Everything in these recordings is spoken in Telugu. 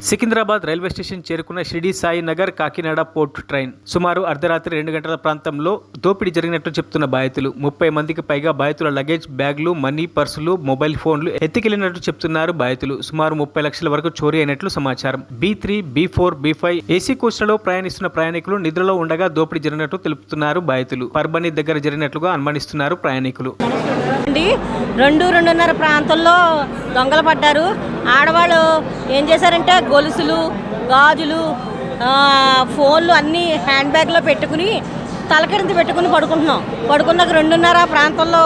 సికింద్రాబాద్ రైల్వే స్టేషన్ చేరుకున్న షిరిడి సాయి నగర్ కాకినాడ పోర్ట్ ట్రైన్ సుమారు అర్ధరాత్రి 2 గంటల ప్రాంతంలో దోపిడీ జరిగినట్లు చెప్తున్న బాధితులు. 30 మందికి పైగా బాధితుల లగేజ్, బ్యాగులు, మనీ, పర్సులు, మొబైల్ ఫోన్లు ఎత్తికెళ్లినట్లు చెప్తున్నారు బాధితులు. సుమారు 30 లక్షల వరకు చోరీ అయినట్లు సమాచారం. B3, B4, B5 ఏసీ కోచ్లలో ప్రయాణిస్తున్న ప్రయాణికులు నిద్రలో ఉండగా దోపిడీ జరిగినట్లు తెలుపుతున్నారు బాధితులు. పర్బని దగ్గర జరిగినట్లుగా అనుమానిస్తున్నారు ప్రయాణికులు. 2-2:30 ప్రాంతంలో దొంగలు పడ్డారు. ఆడవాళ్ళు ఏం చేశారంటే గొలుసులు, గాజులు, ఫోన్లు అన్నీ హ్యాండ్ బ్యాగ్లో పెట్టుకుని తలకింద పెట్టుకుని పడుకున్నాక 2:30 ప్రాంతంలో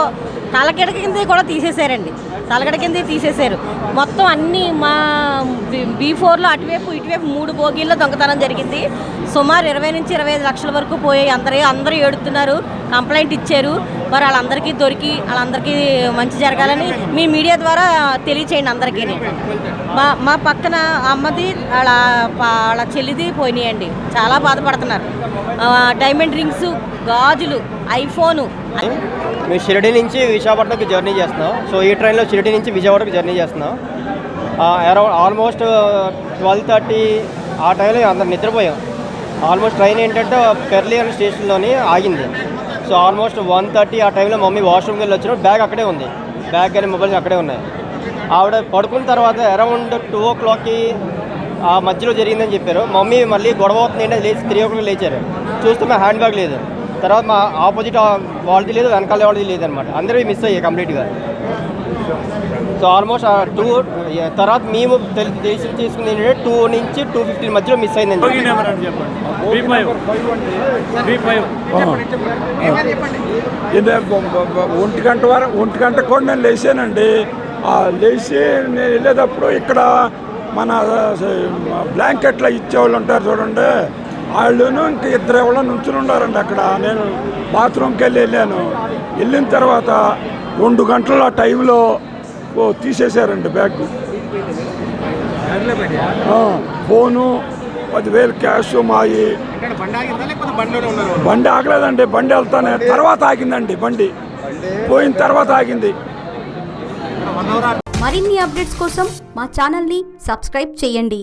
తలకిడ కింద కూడా తీసేశారండి. తలకిడ కింద తీసేశారు. మొత్తం అన్నీ మా B4లో అటువైపు ఇటువైపు 3 బోగీల్లో దొంగతనం జరిగింది. సుమారు 20 నుంచి 25 లక్షల వరకు పోయాయి. అందరూ ఏడుతున్నారు. కంప్లైంట్ ఇచ్చారు. మరి వాళ్ళందరికీ దొరికి వాళ్ళందరికీ మంచి జరగాలని మీ మీడియా ద్వారా తెలియచేయండి అందరికీ. మా పక్కన అమ్మది వాళ్ళ చెల్లిది పోయినాయండి. చాలా బాధపడుతున్నారు. డైమండ్ రింగ్స్, గాజులు, ఐఫోను. మేము షిరిడి నుంచి విశాఖపట్నంకి జర్నీ చేస్తున్నాం. సో ఈ ట్రైన్లో షిరిడి నుంచి విజయవాడకి జర్నీ చేస్తున్నాం. అరౌండ్ ఆల్మోస్ట్ 12:30 ఆ టైంలో అందరు నిద్రపోయాం. ఆల్మోస్ట్ ట్రైన్ ఏంటంటే పెర్లి అనే స్టేషన్లోని ఆగింది. సో ఆల్మోస్ట్ 1:30 ఆ టైంలో మమ్మీ వాష్రూమ్కి వెళ్ళి వచ్చిన బ్యాగ్ అక్కడే ఉంది. బ్యాగ్ కానీ మొబైల్ అక్కడే ఉన్నాయి. ఆవిడ పడుకున్న తర్వాత అరౌండ్ 2 o'clockకి ఆ మధ్యలో జరిగిందని చెప్పారు. మమ్మీ మళ్ళీ గొడవ అవుతుంది ఏంటంటే లేచి 3 o'clock లేచారు. చూస్తే మా హ్యాండ్ బ్యాగ్ లేదు. తర్వాత మా ఆపోజిట్ వాళ్ళది లేదు, వెనకాల వాళ్ళది లేదనమాట. అందరూ మిస్ అయ్యాయి కంప్లీట్గా. సో ఆల్మోస్ట్ 2 తర్వాత మేము తీసుకుంది ఏంటంటే 2 నుంచి 2:15 మధ్యలో మిస్ అయిందండి. ఒంటి గంట కూడా నేను లేచానండి. లేచి నేను వెళ్ళేటప్పుడు ఇక్కడ మన బ్లాంకెట్లో ఇచ్చేవాళ్ళు ఉంటారు చూడండి, వాళ్ళను ఇంక 2 ఎవరో నుంచుని ఉన్నారండి అక్కడ. నేను బాత్రూమ్కి వెళ్ళాను. వెళ్ళిన తర్వాత 2 గంటల టైంలో తీసేశారండి బ్యాగ్, ఫోను, 10,000 క్యాష్ మాయి. బండి ఆగలేదండి. బండి వెళ్తానే తర్వాత ఆగిందండి. బండి పోయిన తర్వాత ఆగింది. మరిన్ని అప్డేట్స్ కోసం మా ఛానల్ని సబ్స్క్రైబ్ చేయండి.